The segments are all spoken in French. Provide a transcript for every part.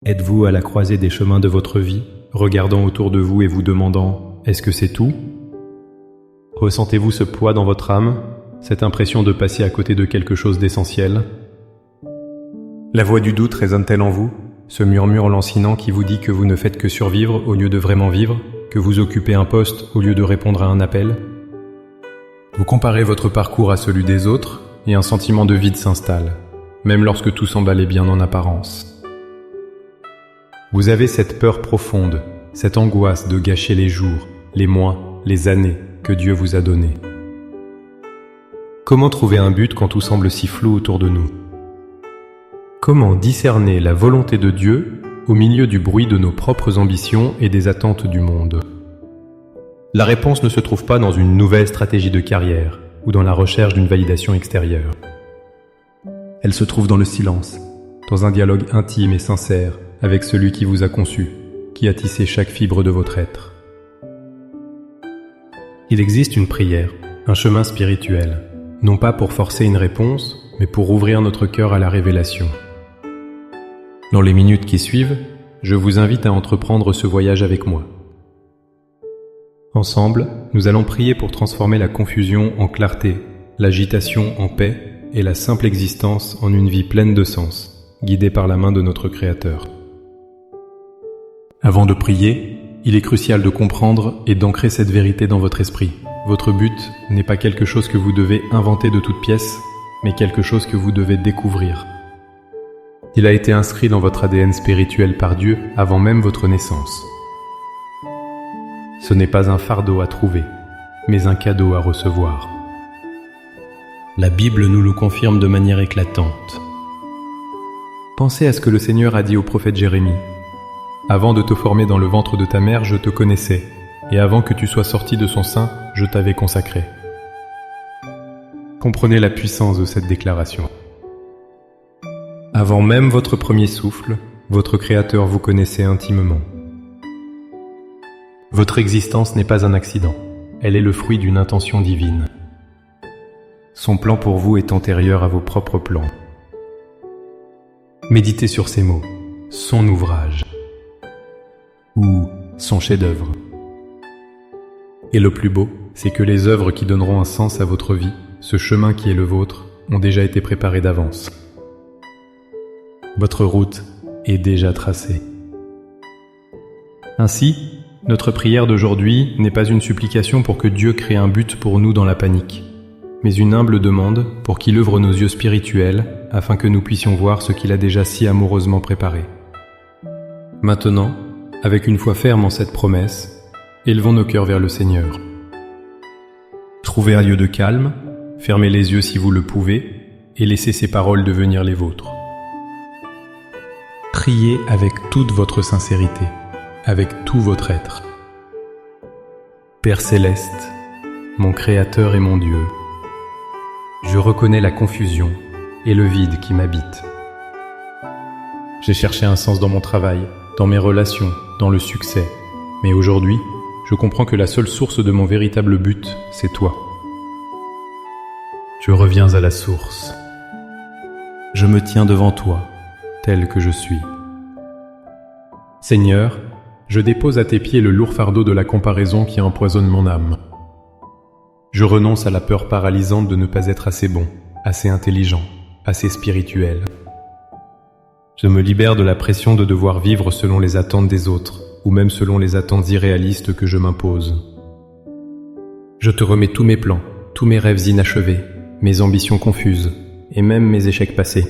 Êtes-vous à la croisée des chemins de votre vie, regardant autour de vous et vous demandant « Est-ce que c'est tout ?» Ressentez-vous ce poids dans votre âme, cette impression de passer à côté de quelque chose d'essentiel? La voix du doute résonne-t-elle en vous, ce murmure lancinant qui vous dit que vous ne faites que survivre au lieu de vraiment vivre, que vous occupez un poste au lieu de répondre à un appel? Vous comparez votre parcours à celui des autres et un sentiment de vide s'installe, même lorsque tout semble aller bien en apparence. Vous avez cette peur profonde, cette angoisse de gâcher les jours, les mois, les années que Dieu vous a donnés. Comment trouver un but quand tout semble si flou autour de nous? Comment discerner la volonté de Dieu au milieu du bruit de nos propres ambitions et des attentes du monde? La réponse ne se trouve pas dans une nouvelle stratégie de carrière ou dans la recherche d'une validation extérieure. Elle se trouve dans le silence, dans un dialogue intime et sincère avec celui qui vous a conçu, qui a tissé chaque fibre de votre être. Il existe une prière, un chemin spirituel, non pas pour forcer une réponse, mais pour ouvrir notre cœur à la révélation. Dans les minutes qui suivent, je vous invite à entreprendre ce voyage avec moi. Ensemble, nous allons prier pour transformer la confusion en clarté, l'agitation en paix et la simple existence en une vie pleine de sens, guidée par la main de notre Créateur. Avant de prier, il est crucial de comprendre et d'ancrer cette vérité dans votre esprit. Votre but n'est pas quelque chose que vous devez inventer de toutes pièces, mais quelque chose que vous devez découvrir. Il a été inscrit dans votre ADN spirituel par Dieu avant même votre naissance. Ce n'est pas un fardeau à trouver, mais un cadeau à recevoir. La Bible nous le confirme de manière éclatante. Pensez à ce que le Seigneur a dit au prophète Jérémie. Avant de te former dans le ventre de ta mère, je te connaissais, et avant que tu sois sorti de son sein, je t'avais consacré. Comprenez la puissance de cette déclaration. Avant même votre premier souffle, votre Créateur vous connaissait intimement. Votre existence n'est pas un accident, elle est le fruit d'une intention divine. Son plan pour vous est antérieur à vos propres plans. Méditez sur ces mots, son ouvrage, ou son chef-d'œuvre. Et le plus beau, c'est que les œuvres qui donneront un sens à votre vie, ce chemin qui est le vôtre, ont déjà été préparées d'avance. Votre route est déjà tracée. Ainsi, notre prière d'aujourd'hui n'est pas une supplication pour que Dieu crée un but pour nous dans la panique, mais une humble demande pour qu'il ouvre nos yeux spirituels afin que nous puissions voir ce qu'il a déjà si amoureusement préparé. Maintenant, avec une foi ferme en cette promesse, élevons nos cœurs vers le Seigneur. Trouvez un lieu de calme, fermez les yeux si vous le pouvez, et laissez ces paroles devenir les vôtres. Priez avec toute votre sincérité, avec tout votre être. Père céleste, mon Créateur et mon Dieu, je reconnais la confusion et le vide qui m'habite. J'ai cherché un sens dans mon travail, dans mes relations, dans le succès, mais aujourd'hui, je comprends que la seule source de mon véritable but, c'est toi. Je reviens à la source. Je me tiens devant toi, tel que je suis. Seigneur, je dépose à tes pieds le lourd fardeau de la comparaison qui empoisonne mon âme. Je renonce à la peur paralysante de ne pas être assez bon, assez intelligent, assez spirituel. Je me libère de la pression de devoir vivre selon les attentes des autres, ou même selon les attentes irréalistes que je m'impose. Je te remets tous mes plans, tous mes rêves inachevés, mes ambitions confuses, et même mes échecs passés.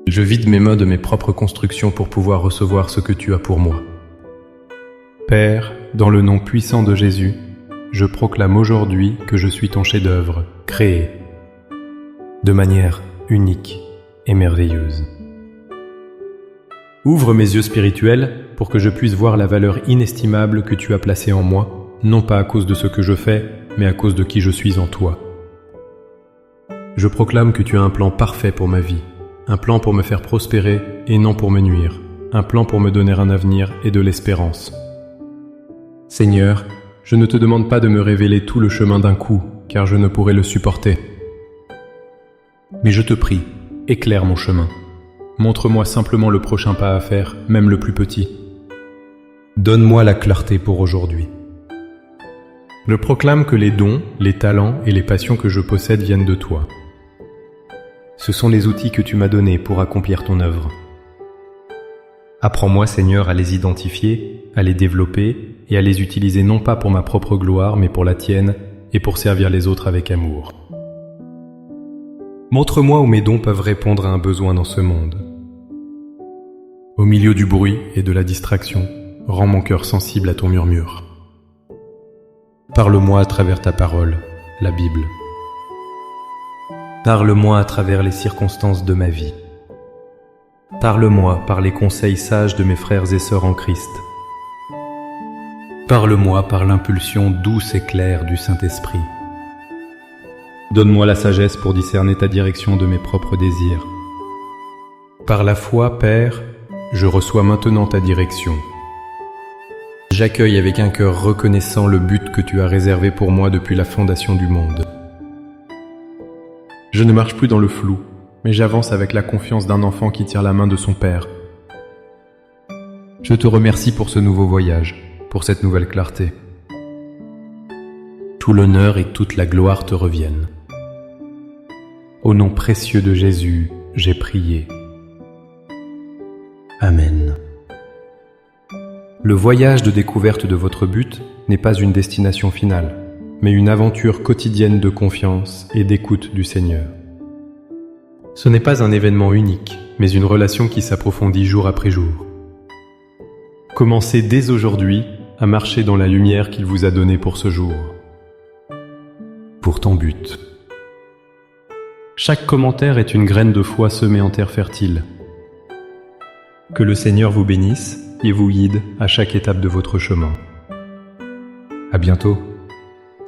Je vide mes mains de mes propres constructions pour pouvoir recevoir ce que tu as pour moi. Père, dans le nom puissant de Jésus, je proclame aujourd'hui que je suis ton chef-d'œuvre, créé, de manière unique et merveilleuse. Ouvre mes yeux spirituels pour que je puisse voir la valeur inestimable que tu as placée en moi, non pas à cause de ce que je fais, mais à cause de qui je suis en toi. Je proclame que tu as un plan parfait pour ma vie, un plan pour me faire prospérer et non pour me nuire, un plan pour me donner un avenir et de l'espérance. Seigneur, je ne te demande pas de me révéler tout le chemin d'un coup, car je ne pourrais le supporter. Mais je te prie, éclaire mon chemin. Montre-moi simplement le prochain pas à faire, même le plus petit. Donne-moi la clarté pour aujourd'hui. Je proclame que les dons, les talents et les passions que je possède viennent de toi. Ce sont les outils que tu m'as donnés pour accomplir ton œuvre. Apprends-moi, Seigneur, à les identifier, à les développer et à les utiliser non pas pour ma propre gloire, mais pour la tienne et pour servir les autres avec amour. Montre-moi où mes dons peuvent répondre à un besoin dans ce monde. Au milieu du bruit et de la distraction, rends mon cœur sensible à ton murmure. Parle-moi à travers ta parole, la Bible. Parle-moi à travers les circonstances de ma vie. Parle-moi par les conseils sages de mes frères et sœurs en Christ. Parle-moi par l'impulsion douce et claire du Saint-Esprit. Donne-moi la sagesse pour discerner ta direction de mes propres désirs. Par la foi, Père, je reçois maintenant ta direction. J'accueille avec un cœur reconnaissant le but que tu as réservé pour moi depuis la fondation du monde. Je ne marche plus dans le flou, mais j'avance avec la confiance d'un enfant qui tient la main de son père. Je te remercie pour ce nouveau voyage, pour cette nouvelle clarté. Tout l'honneur et toute la gloire te reviennent. Au nom précieux de Jésus, j'ai prié. Amen. Le voyage de découverte de votre but n'est pas une destination finale, mais une aventure quotidienne de confiance et d'écoute du Seigneur. Ce n'est pas un événement unique, mais une relation qui s'approfondit jour après jour. Commencez dès aujourd'hui à marcher dans la lumière qu'il vous a donnée pour ce jour. Pour ton but. Chaque commentaire est une graine de foi semée en terre fertile. Que le Seigneur vous bénisse et vous guide à chaque étape de votre chemin. À bientôt.